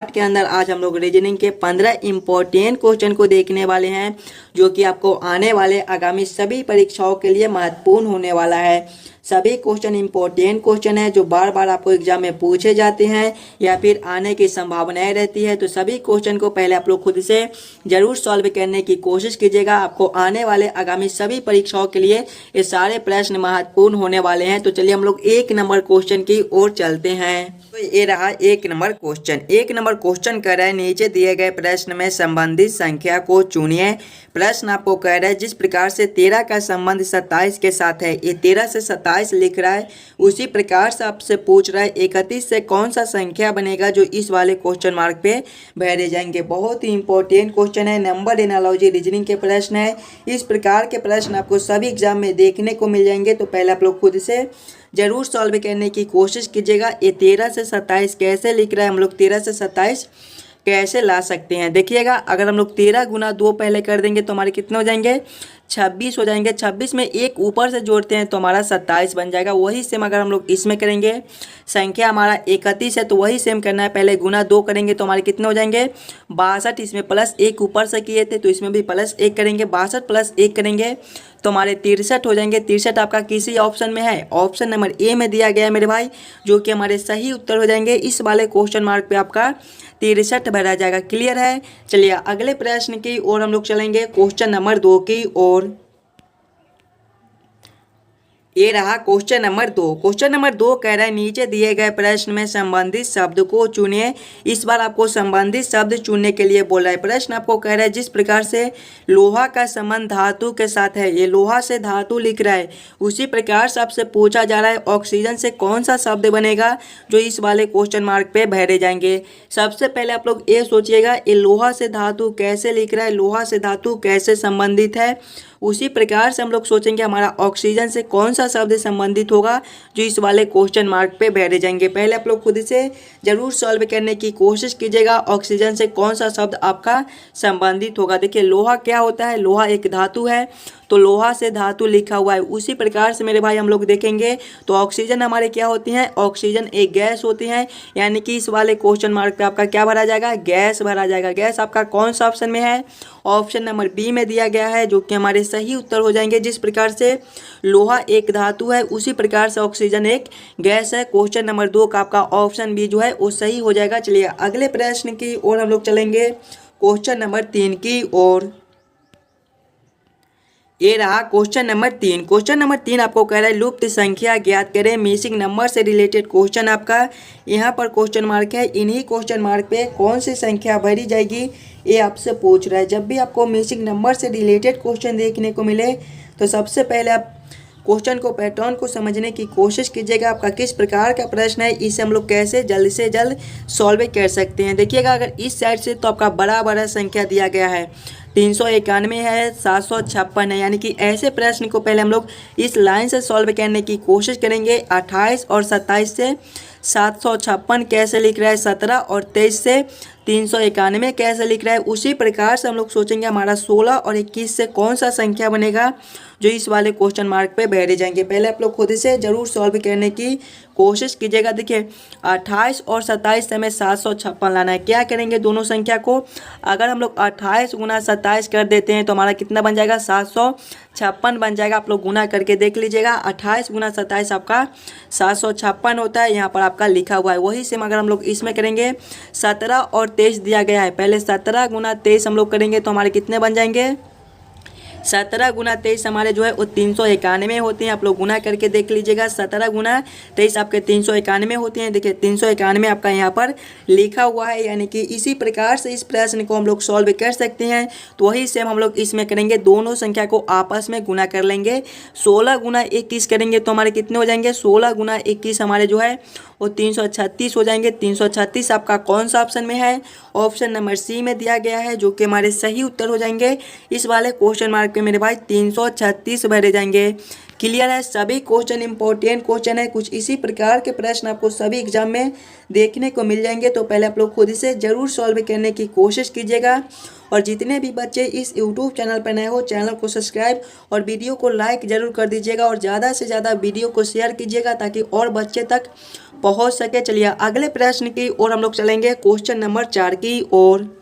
के अंदर आज हम लोग रीजनिंग के 15 इम्पोर्टेंट क्वेश्चन को देखने वाले हैं जो कि आपको आने वाले आगामी सभी परीक्षाओं के लिए महत्वपूर्ण होने वाला है। सभी क्वेश्चन इम्पोर्टेंट क्वेश्चन है जो बार बार आपको एग्जाम में पूछे जाते हैं या फिर आने की संभावनाएं रहती है। तो सभी क्वेश्चन को पहले आप लोग खुद से जरूर सॉल्व करने की कोशिश कीजिएगा। आपको आने वाले आगामी सभी परीक्षाओं के लिए ये सारे प्रश्न महत्वपूर्ण होने वाले हैं। तो चलिए हम लोग 1 नंबर क्वेश्चन की ओर चलते हैं। तो ये रहा 1 नंबर क्वेश्चन। 1 नंबर क्वेश्चन कह रहा है नीचे दिए गए प्रश्न में संबंधित संख्या को चुनिए। प्रश्न आपको कह रहा है जिस प्रकार से 13 का संबंध 27 के साथ है, ये 13 से 27 लिख रहा है, उसी प्रकार से आपसे पूछ रहा है 31 से कौन सा संख्या बनेगा जो इस वाले क्वेश्चन मार्क पे भरे जाएंगे। बहुत ही इंपॉर्टेंट क्वेश्चन है, नंबर एनालॉजी रीजनिंग के प्रश्न है। इस प्रकार के प्रश्न आपको सभी एग्जाम में देखने को मिल जाएंगे। तो पहले आप लोग खुद से जरूर सॉल्व करने की कोशिश कीजिएगा। ये 13 से 27 कैसे लिख रहा है, हम लोग 13 से 27 कैसे ला सकते हैं। देखिएगा, अगर हम लोग 13 गुना 2 पहले कर देंगे तो हमारे कितने हो जाएंगे, 26 हो जाएंगे। 26 में एक ऊपर से जोड़ते हैं तो हमारा 27 बन जाएगा। वही सेम अगर हम लोग इसमें करेंगे, संख्या हमारा 31 है तो वही सेम करना है, पहले गुना 2 करेंगे तो हमारे कितने हो जाएंगे 62। इसमें प्लस 1 ऊपर से किए थे तो इसमें भी प्लस 1 करेंगे, 62 प्लस 1 करेंगे तो हमारे 63 हो जाएंगे। 63 आपका किसी ऑप्शन में है, ऑप्शन नंबर ए में दिया गया है मेरे भाई, जो कि हमारे सही उत्तर हो जाएंगे। इस वाले क्वेश्चन मार्क पे आपका 63 भरा जाएगा। क्लियर है। चलिए अगले प्रश्न की ओर हम लोग चलेंगे, क्वेश्चन नंबर 2 की ओर। ये रहा क्वेश्चन नंबर 2। क्वेश्चन नंबर 2 कह रहा है नीचे दिए गए प्रश्न में संबंधित शब्द को चुनिए। इस बार आपको संबंधित शब्द चुनने के लिए बोला है। प्रश्न आपको कह रहा है जिस प्रकार से लोहा का संबंध धातु के साथ है, ये लोहा से धातु लिख रहा है, उसी प्रकार से आपसे पूछा जा रहा है ऑक्सीजन से कौन सा शब्द बनेगा जो इस वाले क्वेश्चन मार्क पे भरे जाएंगे। सबसे पहले आप लोग ये सोचिएगा, ये लोहा से धातु कैसे लिख रहा है, लोहा से धातु कैसे संबंधित है। उसी प्रकार से हम लोग सोचेंगे हमारा ऑक्सीजन से कौन सा शब्द संबंधित होगा जो इस वाले क्वेश्चन मार्क पे भरे जाएंगे। पहले आप लोग खुद से जरूर सॉल्व करने की कोशिश कीजिएगा, ऑक्सीजन से कौन सा शब्द आपका संबंधित होगा। देखिए लोहा क्या होता है, लोहा एक धातु है तो लोहा से धातु लिखा हुआ है। उसी प्रकार से मेरे भाई हम लोग देखेंगे तो ऑक्सीजन हमारे क्या होती हैं, ऑक्सीजन एक गैस होती है, यानी कि इस वाले क्वेश्चन मार्क पे आपका क्या भरा जाएगा, गैस भरा जाएगा। गैस आपका कौन सा ऑप्शन में है, ऑप्शन नंबर बी में दिया गया है, जो कि हमारे सही उत्तर हो जाएंगे। जिस प्रकार से लोहा एक धातु है उसी प्रकार से ऑक्सीजन एक गैस है। क्वेश्चन नंबर 2 का आपका ऑप्शन बी जो है वो सही हो जाएगा। चलिए अगले प्रश्न की ओर हम लोग चलेंगे, क्वेश्चन नंबर 3 की ओर। ये रहा क्वेश्चन नंबर 3। क्वेश्चन नंबर 3 आपको कह रहा है लुप्त संख्या ज्ञात करें। मिसिंग नंबर से रिलेटेड क्वेश्चन आपका यहाँ पर क्वेश्चन मार्क है। इन्हीं क्वेश्चन मार्क पे कौन सी संख्या भरी जाएगी ये आपसे पूछ रहा है। जब भी आपको मिसिंग नंबर से रिलेटेड क्वेश्चन देखने को मिले तो सबसे पहले आप क्वेश्चन को पैटर्न को समझने की कोशिश कीजिएगा। आपका किस प्रकार का प्रश्न है, इसे हम लोग कैसे जल्द से जल्द सॉल्व कर सकते हैं। देखिएगा, अगर इस साइड से तो आपका बड़ा बड़ा संख्या दिया गया है, 391 है, 756 है, यानी कि ऐसे प्रश्न को पहले हम लोग इस लाइन से सॉल्व करने की कोशिश करेंगे। 28 और 27 से 756 कैसे लिख रहा है, 17 और 23 से 391 कैसे लिख रहा है। उसी प्रकार से हम लोग सोचेंगे हमारा 16 और 21 से कौन सा संख्या बनेगा जो इस वाले क्वेश्चन मार्क पे भरे जाएंगे। पहले आप लोग खुद से जरूर सॉल्व करने की कोशिश कीजिएगा। देखिए 28 और 27 से हमें 756 लाना है। क्या करेंगे दोनों संख्या को, अगर हम लोग 28 गुना 27 कर देते हैं तो हमारा कितना बन जाएगा, 756 बन जाएगा। आप लोग गुना करके देख लीजिएगा, 28 गुना 27 आपका 756 होता है, यहाँ पर आपका लिखा हुआ है। वही सेम अगर हम लोग इसमें करेंगे, 17 और 23 दिया गया है, पहले 17 गुना 23 हम लोग करेंगे तो हमारे कितने बन जाएंगे, 17 गुना 23 हमारे जो है वो 391 होते हैं। आप लोग गुना करके देख लीजिएगा, 17 गुना 23 आपके 391 होते हैं। देखिए 391 आपका यहाँ पर लिखा हुआ है, यानी कि इसी प्रकार से इस प्रश्न को हम लोग सॉल्व कर सकते हैं। तो वही सेम हम लोग इसमें करेंगे, दोनों संख्या को आपस में गुना कर लेंगे। 16 गुना 21 करेंगे तो हमारे कितने हो जाएंगे, 16 गुना 21 हमारे जो है वो 336 हो जाएंगे। 336 आपका कौन सा ऑप्शन में है, ऑप्शन नंबर सी में दिया गया है, जो कि हमारे सही उत्तर हो जाएंगे। इस वाले क्वेश्चन मार्क पे मेरे भाई 336 भरे जाएंगे। क्लियर है। सभी क्वेश्चन इंपॉर्टेंट क्वेश्चन है, कुछ इसी प्रकार के प्रश्न आपको सभी एग्जाम में देखने को मिल जाएंगे। तो पहले आप लोग खुद से जरूर सॉल्व करने की कोशिश कीजिएगा। और जितने भी बच्चे इस यूट्यूब चैनल पर नए हो, चैनल को सब्सक्राइब और वीडियो को लाइक जरूर कर दीजिएगा और ज़्यादा से ज़्यादा वीडियो को शेयर कीजिएगा ताकि और बच्चे तक पहुंच सके। चलिए अगले प्रश्न की ओर हम लोग चलेंगे, क्वेश्चन नंबर 4 की ओर।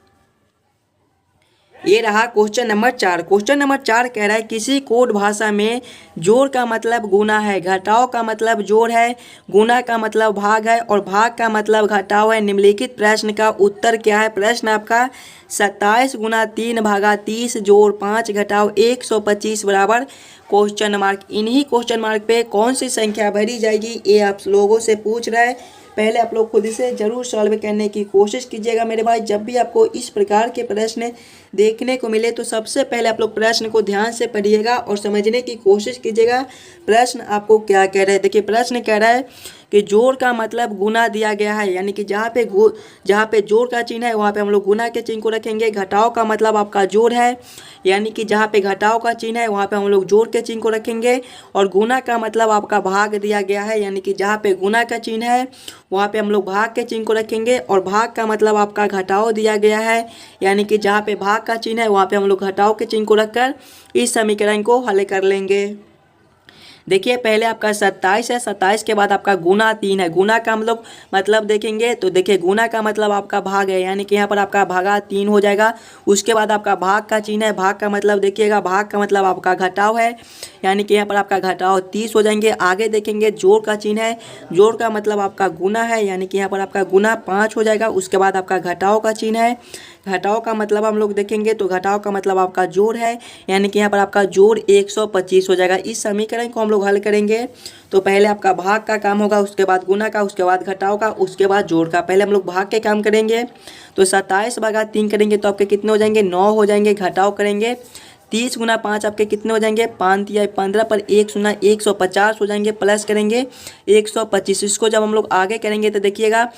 ये रहा क्वेश्चन नंबर 4। क्वेश्चन नंबर 4 कह रहा है किसी कोड भाषा में जोड़ का मतलब गुना है, घटाव का मतलब जोड़ है, गुना का मतलब भाग है और भाग का मतलब घटाव है। निम्नलिखित प्रश्न का उत्तर क्या है? प्रश्न आपका 27 गुना 3 भागा 30 जोड़ 5 घटाव 125 बराबर क्वेश्चन मार्क। इन्हीं क्वेश्चन मार्क पे कौन सी संख्या भरी जाएगी ये आप लोगों से पूछ रहा है। पहले आप लोग खुद से जरूर सॉल्व करने की कोशिश कीजिएगा मेरे भाई। जब भी आपको इस प्रकार के प्रश्न देखने को मिले तो सबसे पहले आप लोग प्रश्न को ध्यान से पढ़िएगा और समझने की कोशिश कीजिएगा प्रश्न आपको क्या कह रहा है। देखिए प्रश्न कह रहा है कि जोड़ का मतलब गुना दिया गया है, यानी कि जहाँ पे जोड़ का चिन्ह है वहाँ पे हम लोग गुना के चिन्ह को रखेंगे। घटाव का मतलब आपका जोड़ है, यानी कि जहाँ पे घटाव का चिन्ह है वहाँ पे हम लोग जोड़ के चिन्ह को रखेंगे। और गुना का मतलब आपका भाग दिया गया है, यानी कि जहाँ पे गुना का चिन्ह है वहाँ पे हम लोग भाग के चिन्ह को रखेंगे। और भाग का मतलब आपका घटाव दिया गया है, यानी कि जहाँ पे भाग का चिन्ह है वहाँ पे हम लोग घटाव के चिन्ह को रखकर इस समीकरण को हल कर लेंगे। देखिए पहले आपका 27 है, 27 के बाद आपका गुना 3 है। गुना का हम लोग मतलब देखेंगे तो देखिए गुना का मतलब आपका भाग है, यानी कि यहाँ पर आपका भागा 3 हो जाएगा। उसके बाद आपका भाग का चिन्ह है, भाग का मतलब देखिएगा भाग का मतलब आपका घटाव है, यानी कि यहाँ पर आपका घटाव 30 हो जाएंगे। आगे देखेंगे जोड़ का चिन्ह है, जोड़ का मतलब आपका गुना है, यानी कि यहाँ पर आपका गुना 5 हो जाएगा। उसके बाद आपका घटाव का चिन्ह है, घटाव का मतलब हम लोग देखेंगे तो घटाव का मतलब आपका जोड़ है, यानी कि यहाँ पर आपका जोड़ 125 हो जाएगा। इस समीकरण को हम लोग हल करेंगे तो पहले आपका भाग का काम होगा, उसके बाद गुना का, उसके बाद घटाव का, उसके बाद जोड़ का। पहले हम लोग भाग के काम करेंगे तो 27 भागा 3 करेंगे तो आपके कितने हो जाएंगे? 9 हो जाएंगे। घटाव करेंगे 30 गुना 5 आपके कितने हो जाएंगे? 5 या 15 पर 1 सुना 150 हो जाएंगे। प्लस करेंगे 125। इसको जब हम लोग आगे करेंगे तो देखिएगा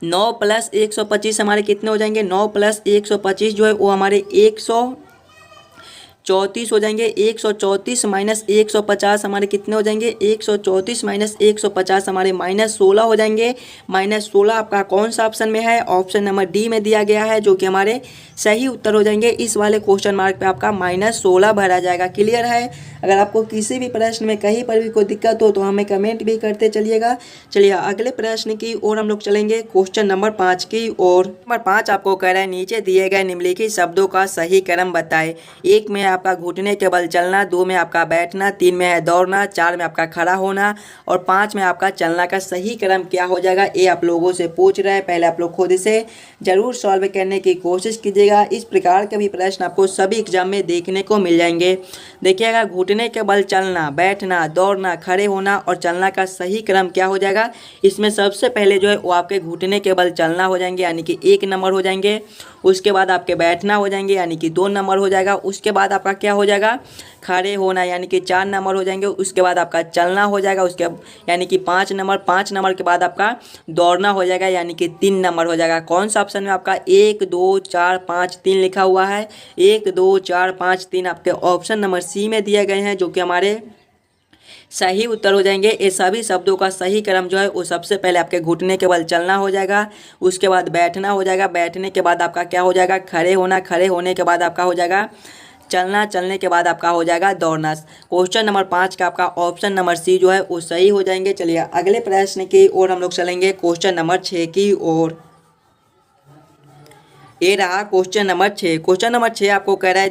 9 + 125 हमारे कितने हो जाएंगे? 9 + 125 जो है वो हमारे 134 हो जाएंगे। 134 माइनस 150 हमारे कितने हो जाएंगे? 134 माइनस 150 हमारे -16 हो जाएंगे। -16 आपका कौन सा ऑप्शन में है? ऑप्शन नंबर डी में दिया गया है, जो कि हमारे सही उत्तर हो जाएंगे। इस वाले क्वेश्चन मार्क पे आपका -16 भरा जाएगा। क्लियर है? अगर आपको किसी भी प्रश्न में कहीं पर भी कोई दिक्कत हो तो हमें कमेंट भी करते चलिएगा। चलिए अगले प्रश्न की ओर हम लोग चलेंगे, क्वेश्चन नंबर 5 की ओर। नंबर 5 आपको कह रहा है नीचे दिए गए निम्नलिखित शब्दों का सही क्रम बताएं। 1 में आपका घुटने के बल चलना, 2 में आपका बैठना, 3 में है दौड़ना, 4 में आपका खड़ा होना और 5 में आपका चलना का सही क्रम क्या हो जाएगा? ये आप लोगों से पूछ रहे हैं। पहले आप लोग खुद से जरूर सॉल्व करने की कोशिश कीजिएगा। इस प्रकार के भी प्रश्न आपको सभी एग्जाम में देखने को मिल जाएंगे। देखिएगा घुटने के बल चलना, बैठना, दौड़ना, खड़े होना और चलना का सही क्रम क्या हो जाएगा? इसमें सबसे पहले जो है वो आपके घुटने के बल चलना हो जाएंगे, यानी कि 1 नंबर हो जाएंगे। उसके बाद आपके बैठना हो जाएंगे, यानी कि 2 नंबर हो जाएगा। उसके बाद आपका क्या हो जाएगा? खड़े होना, यानी कि 4 नंबर हो जाएंगे। उसके बाद आपका चलना हो जाएगा, उसके यानी कि 5 नंबर। 5 नंबर के बाद आपका दौड़ना हो जाएगा, यानी कि 3 नंबर हो जाएगा। कौन सा ऑप्शन में आपका 1 2 4 5 3 लिखा हुआ है? 1 2 4 5 3 आपके ऑप्शन नंबर सी में दिए गए हैं, जो कि हमारे सही उत्तर हो जाएंगे। ये सभी शब्दों का सही क्रम जो है वो सबसे पहले आपके घुटने के बल चलना हो जाएगा, उसके बाद बैठना हो जाएगा, बैठने के बाद आपका क्या हो जाएगा? खड़े होना, खड़े होने के बाद आपका हो जाएगा चलना, चलने के बाद आपका हो जाएगा दौड़ना। क्वेश्चन नंबर 5 का आपका ऑप्शन नंबर सी जो है वो सही हो जाएंगे। चलिए अगले प्रश्न की ओर हम लोग चलेंगे, क्वेश्चन नंबर 6 की ओर। ये रहा क्वेश्चन नंबर 6। क्वेश्चन नंबर 6 आपको कह रहा है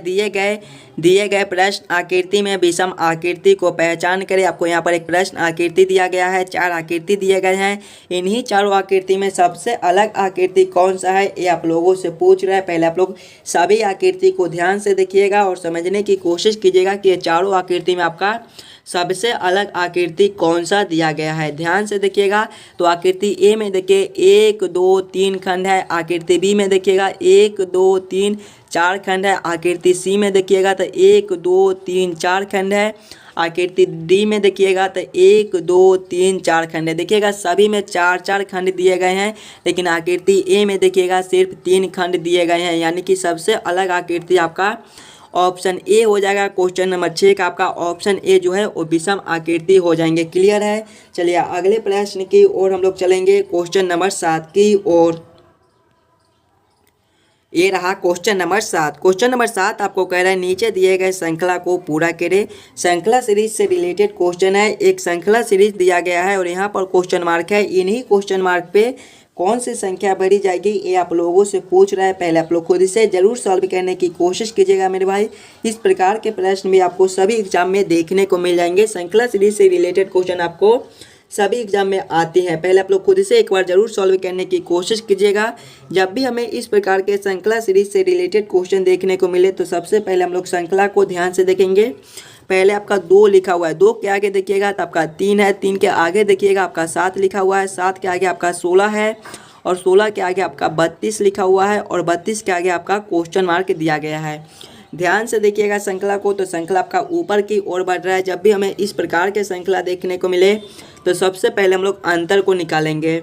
दिए गए प्रश्न आकृति में विषम आकृति को पहचान करें। आपको यहाँ पर एक प्रश्न आकृति दिया गया है, 4 आकृति दिए गए हैं। इन्हीं चारों आकृति में सबसे अलग आकृति कौन सा है ये आप लोगों से पूछ रहा है। पहले आप लोग सभी आकृति को ध्यान से देखिएगा और समझने की कोशिश कीजिएगा कि ये चारों आकृति में आपका सबसे अलग आकृति कौन सा दिया गया है। ध्यान से देखिएगा तो आकृति ए में देखिए 1 2 3 खंड है। आकृति बी में देखिएगा 1 2 3 4 खंड है। आकृति सी में देखिएगा तो 1 2 3 4 खंड है। आकृति डी में देखिएगा तो 1 2 3 4 खंड है। देखिएगा सभी में 4 खंड दिए गए हैं, लेकिन आकृति ए में देखिएगा सिर्फ 3 खंड दिए गए हैं, यानी कि सबसे अलग आकृति आपका ऑप्शन ए हो जाएगा। क्वेश्चन नंबर 6 का आपका ऑप्शन ए जो है वो विषम आकृति हो जाएंगे। क्लियर है? चलिए अगले प्रश्न की ओर हम लोग चलेंगे, क्वेश्चन नंबर 7 की ओर। ये रहा क्वेश्चन नंबर 7। क्वेश्चन नंबर 7 आपको कह रहा है नीचे दिए गए श्रृंखला को पूरा करें। श्रृंखला सीरीज से रिलेटेड क्वेश्चन है। एक श्रृंखला सीरीज दिया गया है और यहाँ पर क्वेश्चन मार्क है। इन्हीं क्वेश्चन मार्क पे कौन सी संख्या भरी जाएगी ये आप लोगों से पूछ रहा है। पहले आप लोग खुद इसे जरूर सॉल्व करने की कोशिश कीजिएगा मेरे भाई। इस प्रकार के प्रश्न भी आपको सभी एग्जाम में देखने को मिल जाएंगे। श्रृंखला सीरीज से रिलेटेड क्वेश्चन आपको सभी एग्जाम में आती हैं। पहले आप लोग खुद से एक बार जरूर सॉल्व करने की कोशिश कीजिएगा। जब भी हमें इस प्रकार के श्रृंखला सीरीज से रिलेटेड क्वेश्चन देखने को मिले तो सबसे पहले हम लोग श्रृंखला को ध्यान से देखेंगे। पहले आपका 2 लिखा हुआ है, 2 के आगे देखिएगा तो आपका 3 है, 3 के आगे देखिएगा आपका 7 लिखा हुआ है, 7 के आगे आपका 16 है और 16 के आगे आपका 32 लिखा हुआ है और 32 के आगे आपका क्वेश्चन मार्क दिया गया है। ध्यान से देखिएगा श्रृंखला को, तो श्रृंखला आपका ऊपर की ओर बढ़ रहा है। जब भी हमें इस प्रकार के श्रृंखला देखने को मिले तो सबसे पहले हम लोग अंतर को निकालेंगे।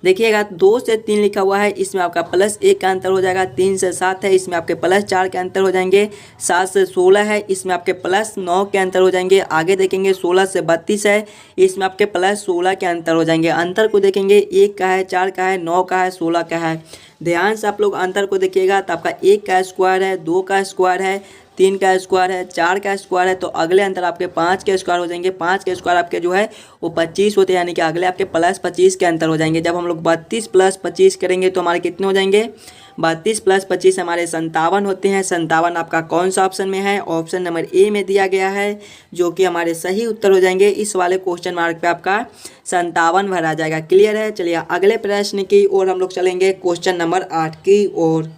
देखिएगा 2 से 3 लिखा हुआ है, इसमें आपका +1 का अंतर हो जाएगा। 3 से 7 है, इसमें आपके +4 के अंतर हो जाएंगे। 7 से 16 है, इसमें आपके +9 के अंतर हो जाएंगे। आगे देखेंगे 16 से 32 है, इसमें आपके +16 के अंतर हो जाएंगे। अंतर को देखेंगे 1 का है, 4 का है, 9 का है, 16 का है। ध्यान से आप लोग अंतर को देखिएगा तो आपका 1 का स्क्वायर है, 2 का स्क्वायर है, 3 का स्क्वायर है, 4 का स्क्वायर है, तो अगले अंतर आपके 5 के स्क्वायर हो जाएंगे। 5 के स्क्वायर आपके जो है वो 25 होते हैं, यानी कि अगले आपके +25 के अंतर हो जाएंगे। जब हम लोग 32 + 25 करेंगे तो हमारे कितने हो जाएंगे? 32 + 25 हमारे 57 होते हैं। 57 आपका कौन सा ऑप्शन में है? ऑप्शन नंबर ए में दिया गया है, जो कि हमारे सही उत्तर हो जाएंगे। इस वाले क्वेश्चन मार्क पे आपका 57 भरा जाएगा। क्लियर है? चलिए अगले प्रश्न की ओर हम लोग चलेंगे, क्वेश्चन नंबर 8 की ओर।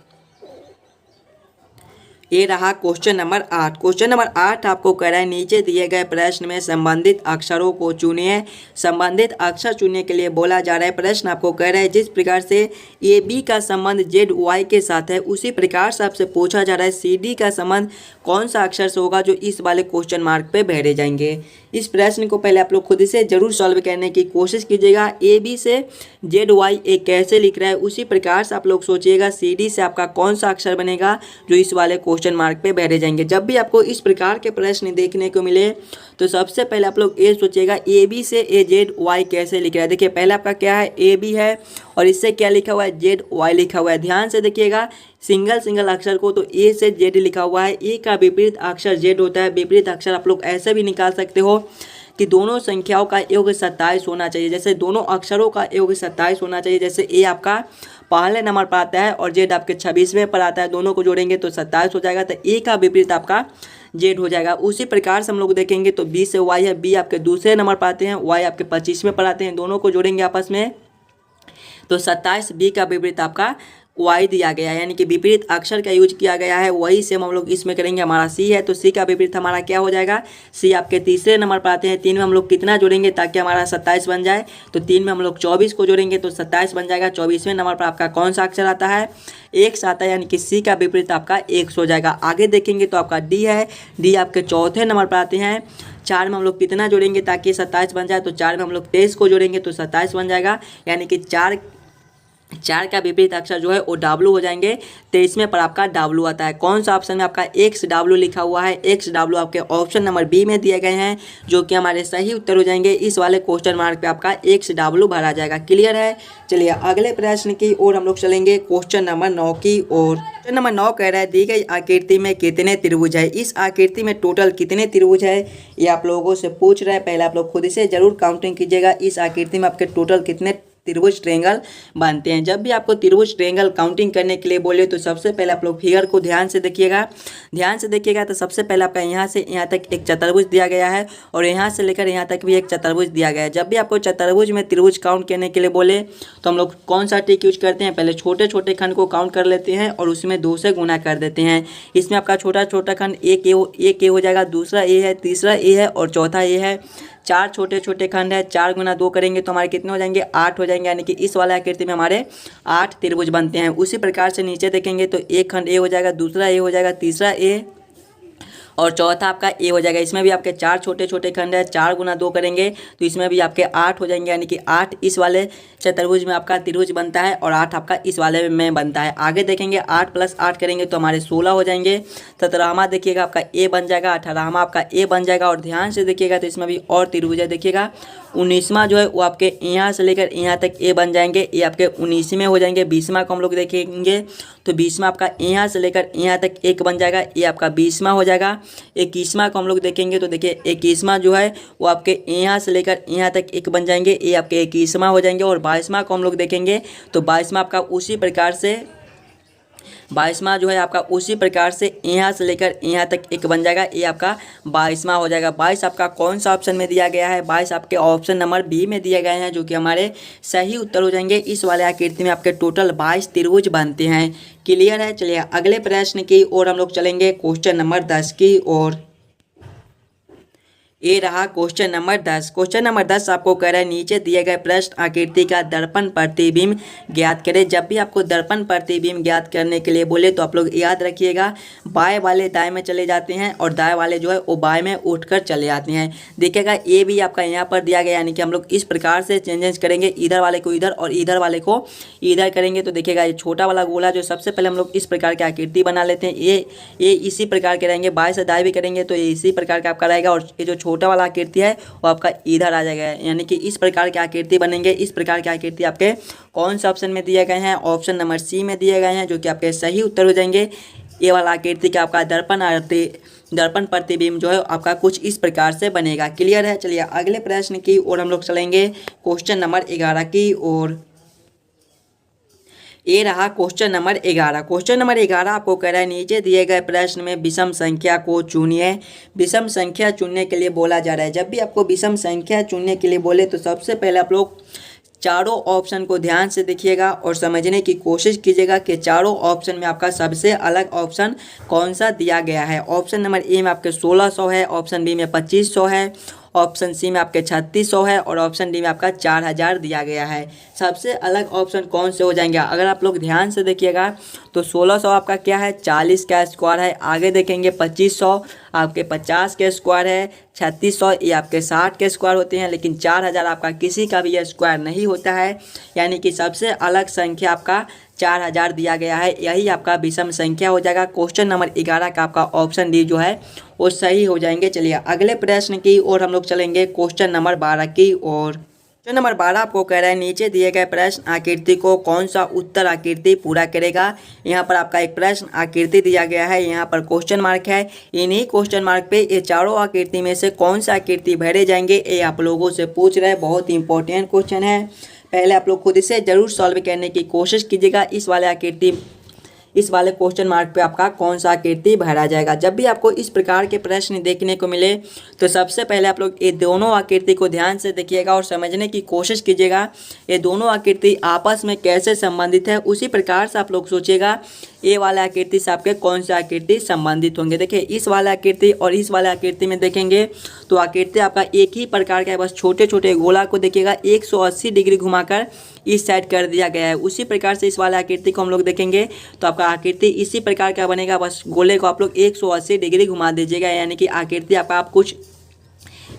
ये रहा क्वेश्चन नंबर 8। क्वेश्चन नंबर 8 आपको कह रहा है नीचे दिए गए प्रश्न में संबंधित अक्षरों को चुनिए। संबंधित अक्षर चुनने के लिए बोला जा रहा है। प्रश्न आपको कह रहा है जिस प्रकार से ए बी का संबंध जेड वाई के साथ है, उसी प्रकार से आपसे पूछा जा रहा है सी डी का संबंध कौन सा अक्षर से होगा, जो इस वाले क्वेश्चन मार्क पे भरे जाएंगे। इस प्रश्न को पहले आप लोग खुद से जरूर सॉल्व करने की कोशिश कीजिएगा। ए बी से जेड वाई ए कैसे लिख रहा है, उसी प्रकार से आप लोग सोचिएगा सी डी से आपका कौन सा अक्षर बनेगा जो इस वाले क्वेश्चन मार्क पे भरे जाएंगे। जब भी आपको इस प्रकार के प्रश्न देखने को मिले तो सबसे पहले आप लोग ये सोचिएगा ए बी से ए जेड वाई कैसे लिख रहा है। देखिए पहले आपका क्या है, ए बी है और इससे क्या लिखा हुआ है, जेड वाई लिखा हुआ है। ध्यान से देखिएगा सिंगल अक्षर को, तो ए से जेड लिखा हुआ है। ए का विपरीत अक्षर जेड होता है। विपरीत अक्षर आप लोग ऐसे भी निकाल सकते हो कि दोनों संख्याओं का योग 27 होना चाहिए। जैसे दोनों अक्षरों का योग 27 होना चाहिए। जैसे ए आपका पहले नंबर पर आता है और जेड आपके 26वें पर आता है, दोनों को जोड़ेंगे तो 27 हो जाएगा। तो ए का विपरीत आपका जेड हो जाएगा। उसी प्रकार से हम लोग देखेंगे तो बी से वाई है, बी आपके दूसरे नंबर पर आते हैं, वाई आपके 25वें पर आते हैं, दोनों को जोड़ेंगे आपस में तो 27। बी का विपरीत आपका वाई दिया गया है, यानी कि विपरीत अक्षर का यूज किया गया है। वही सेम हम लोग इसमें करेंगे। हमारा सी है तो सी का विपरीत हमारा क्या हो जाएगा, सी आपके तीसरे नंबर पर आते हैं। 3 में हम लोग कितना जोड़ेंगे ताकि हमारा 27 बन जाए, तो 3 में हम लोग 24 को जोड़ेंगे तो 27 बन जाएगा। 24वें नंबर पर आपका कौन सा अक्षर आता है, एक्स आता है, यानी कि सी का विपरीत आपका एक्स हो जाएगा। आगे देखेंगे तो आपका डी है, डी आपके चौथे नंबर पर आते हैं। 4 में हम लोग कितना जोड़ेंगे ताकि 27 बन जाए, तो 4 में हम लोग 23 को जोड़ेंगे तो 27 बन जाएगा, यानी कि 4 का विपरीत अक्षर जो है वो डब्लू हो जाएंगे। 23वें पर आपका डब्लू आता है। कौन सा ऑप्शन में आपका एक्स डब्लू लिखा हुआ है, एक्स डब्लू आपके ऑप्शन नंबर बी में दिए गए हैं, जो कि हमारे सही उत्तर हो जाएंगे। इस वाले क्वेश्चन मार्क पे आपका एक्स डब्लू भरा जाएगा। क्लियर है? चलिए अगले प्रश्न की ओर हम लोग चलेंगे, क्वेश्चन नंबर 9 की ओर। क्वेश्चन नंबर 9 कह रहा है दी गई आकृति में कितने त्रिभुज है। इस आकृति में टोटल कितने त्रिभुज है ये आप लोगों से पूछ रहा है। पहले आप लोग खुद से जरूर काउंटिंग कीजिएगा। इस आकृति में आपके टोटल कितने त्रिभुज ट्रेंगल बनते हैं। जब भी आपको त्रिभुज ट्रेंगल काउंटिंग करने के लिए बोले तो सबसे पहले आप लोग फिगर को ध्यान से देखिएगा। तो सबसे पहले आपका यहाँ से यहाँ तक एक चतुर्भुज दिया गया है और यहाँ से लेकर यहाँ तक भी एक चतुर्भुज दिया गया है। जब भी आपको चतुर्भुज में त्रिभुज काउंट करने के लिए बोले तो हम लोग कौन सा ट्रिक यूज करते हैं, पहले छोटे छोटे खंड को काउंट कर लेते हैं और उसमें 2 से गुना कर देते हैं। इसमें आपका छोटा छोटा खंड एक ए हो जाएगा, दूसरा ए है, तीसरा ए है और चौथा ए है। 4 छोटे छोटे खंड है, 4 गुना 2 करेंगे तो हमारे कितने हो जाएंगे, 8 हो जाएंगे, यानी कि इस वाले आकृति में हमारे 8 त्रिभुज बनते हैं। उसी प्रकार से नीचे देखेंगे तो एक खंड ए हो जाएगा, दूसरा ए हो जाएगा, तीसरा ए और चौथा आपका ए हो जाएगा। इसमें भी आपके 4 छोटे छोटे खंड है, 4 गुना 2 करेंगे तो इसमें भी आपके 8 हो जाएंगे, यानी कि 8 इस वाले चतुर्भुज में आपका त्रिभुज बनता है और 8 आपका इस वाले में बनता है। आगे देखेंगे 8 + 8 करेंगे तो हमारे 16 हो जाएंगे। 17वां देखिएगा आपका ए बन जाएगा, 18वां आपका ए बन जाएगा। और ध्यान से देखिएगा तो इसमें भी और त्रिभुज है, देखिएगा 19वां जो है वो आपके यहाँ से लेकर यहाँ तक ए बन जाएंगे, ये आपके 19वें हो जाएंगे। 20वां को हम लोग देखेंगे तो 20वां आपका यहाँ से लेकर यहाँ तक एक बन जाएगा, ये आपका 20वां हो जाएगा। 21वां को हम लोग देखेंगे तो देखिए 21वां जो है वो आपके यहाँ से लेकर यहाँ तक एक बन जाएंगे, ये आपके 21वां हो जाएंगे। और 22वां को हम लोग देखेंगे तो 22वां आपका उसी प्रकार से 22वां जो है आपका उसी प्रकार से यहाँ से लेकर यहाँ तक एक बन जाएगा, ये आपका 22वां हो जाएगा। 22 आपका कौन सा ऑप्शन में दिया गया है? 22 आपके ऑप्शन नंबर बी में दिए गए हैं, जो कि हमारे सही उत्तर हो जाएंगे। इस वाले आकृति में आपके टोटल 22 त्रिभुज बनते हैं। क्लियर है? चलिए अगले प्रश्न की ओर हम लोग चलेंगे, क्वेश्चन नंबर 10 की ओर। ये रहा क्वेश्चन नंबर 10। क्वेश्चन नंबर 10 आपको कह रहा है नीचे दिए गए प्रश्न आकृति का दर्पण प्रतिबिंब ज्ञात करें। जब भी आपको दर्पण प्रतिबिंब ज्ञात करने के लिए बोले तो आप लोग याद रखिएगा, बाएं वाले दाएं में चले जाते हैं और दाएं वाले जो है वो बाएं में उठकर चले आते हैं। देखिएगा ये भी आपका यहाँ पर दिया गया, यानी कि हम लोग इस प्रकार से चेंजेस करेंगे, इधर वाले को इधर और इधर वाले को इधर करेंगे। तो देखिएगा ये छोटा वाला गोला जो सबसे पहले हम लोग इस प्रकार की आकृति बना लेते हैं, ये इसी प्रकार के रहेंगे। बाएं से दाएं भी करेंगे तो ये इसी प्रकार का आपका रहेगा। और ये जो छोटा वाला आकृति है वो आपका इधर आ जाएगा, यानी कि इस प्रकार की आकृति बनेंगे। इस प्रकार की आकृति आपके कौन सा ऑप्शन में दिए गए हैं? ऑप्शन नंबर सी में दिए गए हैं, जो कि आपके सही उत्तर हो जाएंगे। ये वाला आकृति का आपका दर्पण प्रतिबिंब जो है आपका कुछ इस प्रकार से बनेगा। क्लियर है? चलिए अगले प्रश्न की ओर हम लोग चलेंगे, क्वेश्चन नंबर 11 की ओर। ये रहा क्वेश्चन नंबर 11। क्वेश्चन नंबर 11 आपको कह रहा है नीचे दिए गए प्रश्न में विषम संख्या को चुनिए। विषम संख्या चुनने के लिए बोला जा रहा है। जब भी आपको विषम संख्या चुनने के लिए बोले तो सबसे पहले आप लोग चारों ऑप्शन को ध्यान से देखिएगा और समझने की कोशिश कीजिएगा कि चारों ऑप्शन में आपका सबसे अलग ऑप्शन कौन सा दिया गया है। ऑप्शन नंबर ए में आपके 1600 है, ऑप्शन बी में 2500 है, ऑप्शन सी में आपके 3600 है और ऑप्शन डी में आपका 4000 दिया गया है। सबसे अलग ऑप्शन कौन से हो जाएंगे? अगर आप लोग ध्यान से देखिएगा तो 1600 आपका क्या है? 40 का स्क्वायर है। आगे देखेंगे 2500 आपके 50 के स्क्वायर है। 3600 ये आपके 60 के स्क्वायर होते हैं, लेकिन 4000 आपका किसी का भी ये स्क्वायर नहीं होता है, यानी कि सबसे अलग संख्या आपका 4000 दिया गया है। यही आपका विषम संख्या हो जाएगा। क्वेश्चन नंबर 11 का आपका ऑप्शन डी जो है वो सही हो जाएंगे। चलिए अगले प्रश्न की ओर हम लोग चलेंगे, क्वेश्चन नंबर 12 की ओर। क्वेश्चन नंबर 12 आपको कह रहा है नीचे दिए गए प्रश्न आकृति को कौन सा उत्तर आकृति पूरा करेगा। यहाँ पर आपका एक प्रश्न आकृति दिया गया है, यहाँ पर क्वेश्चन मार्क है। इन्हीं क्वेश्चन मार्क पे ये चारों आकृति में से कौन सा आकृति भरे जाएंगे, ये आप लोगों से पूछ रहे हैं। बहुत इंपॉर्टेंट क्वेश्चन है, पहले आप लोग खुद से जरूर सॉल्व करने की कोशिश कीजिएगा। इस वाले क्वेश्चन मार्क पे आपका कौन सा आकृति भरा जाएगा। जब भी आपको इस प्रकार के प्रश्न देखने को मिले तो सबसे पहले आप लोग ये दोनों आकृति को ध्यान से देखिएगा और समझने की कोशिश कीजिएगा ये दोनों आकृति आपस में कैसे संबंधित है। उसी प्रकार से आप लोग सोचिएगा ये वाला आकृति से आपके कौन सा आकृति संबंधित होंगे। देखिए इस वाला आकृति और इस वाला आकृति में देखेंगे तो आकृति आपका एक ही प्रकार का है, बस छोटे छोटे गोला को देखिएगा 180 डिग्री घुमाकर इस साइड कर दिया गया है। उसी प्रकार से इस वाले आकृति को हम लोग देखेंगे तो आपका आकृति इसी प्रकार का बनेगा, बस गोले को आप लोग 180 डिग्री घुमा दीजिएगा, यानी कि आकृति आपका आप कुछ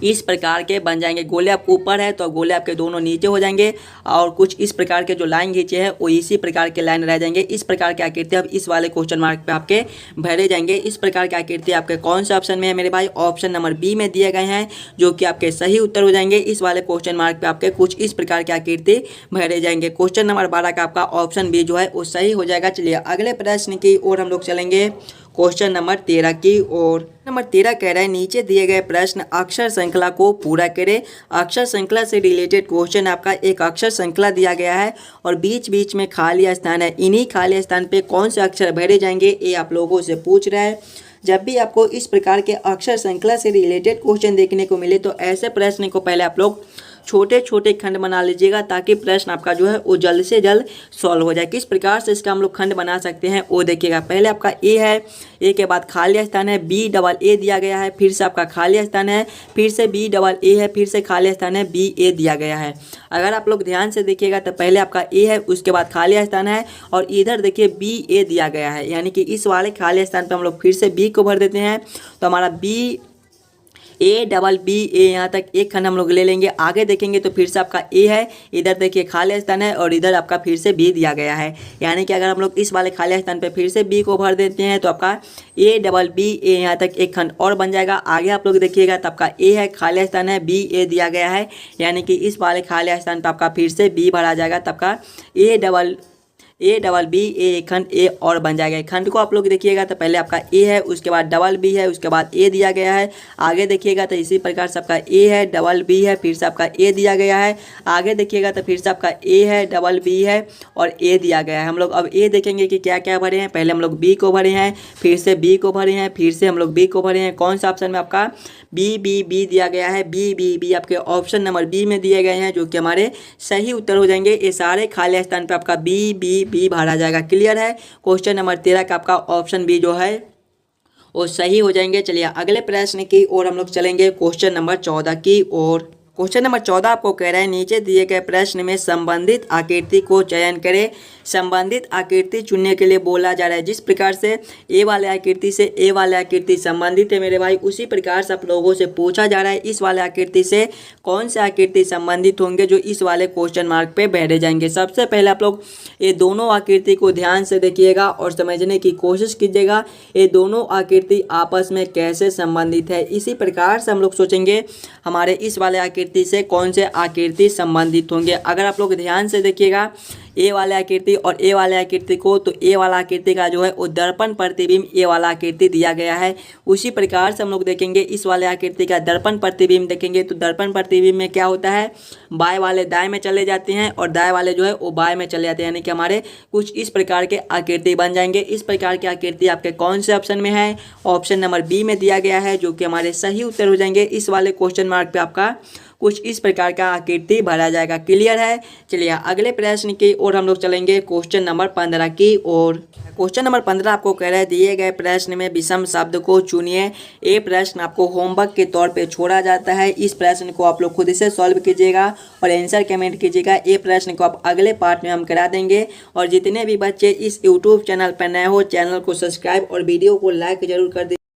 इस प्रकार के बन जाएंगे। गोले आप ऊपर है तो गोले आपके दोनों नीचे हो जाएंगे और कुछ इस प्रकार के जो लाइन खींचे हैं वो इसी प्रकार के लाइन रह जाएंगे। इस प्रकार की आकृति अब इस वाले क्वेश्चन मार्क पे आपके भरे जाएंगे। इस प्रकार की आकृति आपके कौन से ऑप्शन में है मेरे भाई? ऑप्शन नंबर बी में दिए गए हैं, जो कि आपके सही उत्तर हो जाएंगे। इस वाले क्वेश्चन मार्क पे आपके कुछ इस प्रकार की आकृति भरे जाएंगे। क्वेश्चन नंबर 12 का आपका ऑप्शन बी जो है वो सही हो जाएगा। चलिए अगले प्रश्न की ओर हम लोग चलेंगे, क्वेश्चन नंबर 13 की ओर। नंबर 13 कह रहा है नीचे दिए गए प्रश्न अक्षर श्रृंखला को पूरा करें। अक्षर श्रृंखला से रिलेटेड क्वेश्चन आपका एक अक्षर श्रृंखला दिया गया है और बीच बीच में खाली स्थान है। इन्हीं खाली स्थान पे कौन से अक्षर भरे जाएंगे ये आप लोगों से पूछ रहा है। जब भी आपको इस प्रकार के अक्षर श्रृंखला से रिलेटेड क्वेश्चन देखने को मिले तो ऐसे प्रश्न को पहले आप लोग छोटे छोटे खंड बना लीजिएगा ताकि प्रश्न आपका जो है वो जल्द से जल्द सॉल्व हो जाए। किस प्रकार से इसका हम लोग खंड बना सकते हैं वो देखिएगा। पहले आपका ए है, ए के बाद खाली स्थान है, बी डबल ए दिया गया है, फिर से आपका खाली स्थान है, फिर से बी डबल ए है, फिर से खाली स्थान है, बी ए दिया गया है। अगर आप लोग ध्यान से देखिएगा तो पहले आपका ए है, उसके बाद खाली स्थान है और इधर देखिए बी ए दिया गया है, यानी कि इस वाले खाली स्थान पर हम लोग फिर से बी को भर देते हैं तो हमारा बी ए डबल बी ए यहाँ तक एक खंड हम लोग ले लेंगे। आगे देखेंगे तो फिर से आपका ए है, इधर देखिए खाली स्थान है और इधर आपका फिर से बी दिया गया है। यानी कि अगर हम लोग इस वाले खाली स्थान पे फिर से बी को भर देते हैं तो आपका ए डबल बी ए यहाँ तक एक खंड और बन जाएगा। आगे आप लोग देखिएगा तो आपका ए है, खाली स्थान है, बी ए दिया गया है, यानी कि इस वाले खाली स्थान पर आपका फिर से बी भरा जाएगा। तब का ए डबल बी ए खंड ए और बन जाएगा। खंड को आप लोग देखिएगा तो पहले आपका ए है, उसके बाद डबल बी है, उसके बाद ए दिया गया है। आगे देखिएगा तो इसी प्रकार से आपका ए है, डबल बी है, फिर से आपका ए दिया गया है। आगे देखिएगा तो फिर से आपका ए है, डबल बी है और ए दिया गया है। हम लोग अब ए देखेंगे कि क्या क्या भरे हैं। पहले हम लोग बी को भरे हैं, फिर से बी को भरे हैं, फिर से हम लोग बी को भरे हैं। कौन सा ऑप्शन में आपका बी दिया गया है। बी आपके ऑप्शन नंबर बी में दिए गए हैं, जो कि हमारे सही उत्तर हो जाएंगे। ये सारे खाली स्थान पे आपका बी भरा जाएगा। क्लियर है। क्वेश्चन नंबर 13 का आपका ऑप्शन बी जो है वो सही हो जाएंगे। चलिए अगले प्रश्न की ओर हम लोग चलेंगे, क्वेश्चन नंबर 14 की ओर। क्वेश्चन नंबर 14 आपको कह रहा है नीचे दिए गए प्रश्न में संबंधित आकृति को चयन करें। संबंधित आकृति चुनने के लिए बोला जा रहा है। जिस प्रकार से ए वाले आकृति से ए वाले आकृति संबंधित है मेरे भाई, उसी प्रकार से आप लोगों से पूछा जा रहा है इस वाले आकृति से कौन से आकृति संबंधित होंगे, जो इस वाले क्वेश्चन मार्क पे बैठे जाएंगे। सबसे पहले आप लोग ये दोनों आकृति को ध्यान से देखिएगा और समझने की कोशिश कीजिएगा ये दोनों आकृति आपस में कैसे संबंधित है। इसी प्रकार से हम लोग सोचेंगे हमारे इस वाले आकृति से कौन से आकृति संबंधित होंगे। अगर आप लोग ध्यान से देखिएगा ए वाले आकृति और ए वाले आकृति को, तो ए वाला आकृति का जो है वो दर्पण प्रतिबिंब ए वाला आकृति दिया गया है। उसी प्रकार से हम लोग देखेंगे इस वाले आकृति का दर्पण प्रतिबिंब देखेंगे तो दर्पण प्रतिबिंब में क्या होता है, बाएं वाले दाएं में चले जाते हैं और दाएं वाले जो है वो बाएं में चले जाते हैं। यानी कि हमारे कुछ इस प्रकार के आकृति बन जाएंगे। इस प्रकार की आकृति आपके कौन से ऑप्शन में है, ऑप्शन नंबर बी में दिया गया है, जो कि हमारे सही उत्तर हो जाएंगे। इस वाले क्वेश्चन मार्क पे आपका कुछ इस प्रकार का आकृति भरा जाएगा। क्लियर है। चलिए अगले प्रश्न की ओर हम लोग चलेंगे, क्वेश्चन नंबर 15 की ओर। क्वेश्चन नंबर 15 आपको कह रहा है दिए गए प्रश्न में विषम शब्द को चुनिए। ये प्रश्न आपको होमवर्क के तौर पे छोड़ा जाता है। इस प्रश्न को आप लोग खुद से सॉल्व कीजिएगा और आंसर कमेंट कीजिएगा। ये प्रश्न को आप अगले पार्ट में हम करा देंगे। और जितने भी बच्चे इस यूट्यूब चैनल पर नए हो, चैनल को सब्सक्राइब और वीडियो को लाइक जरूर कर दीजिए।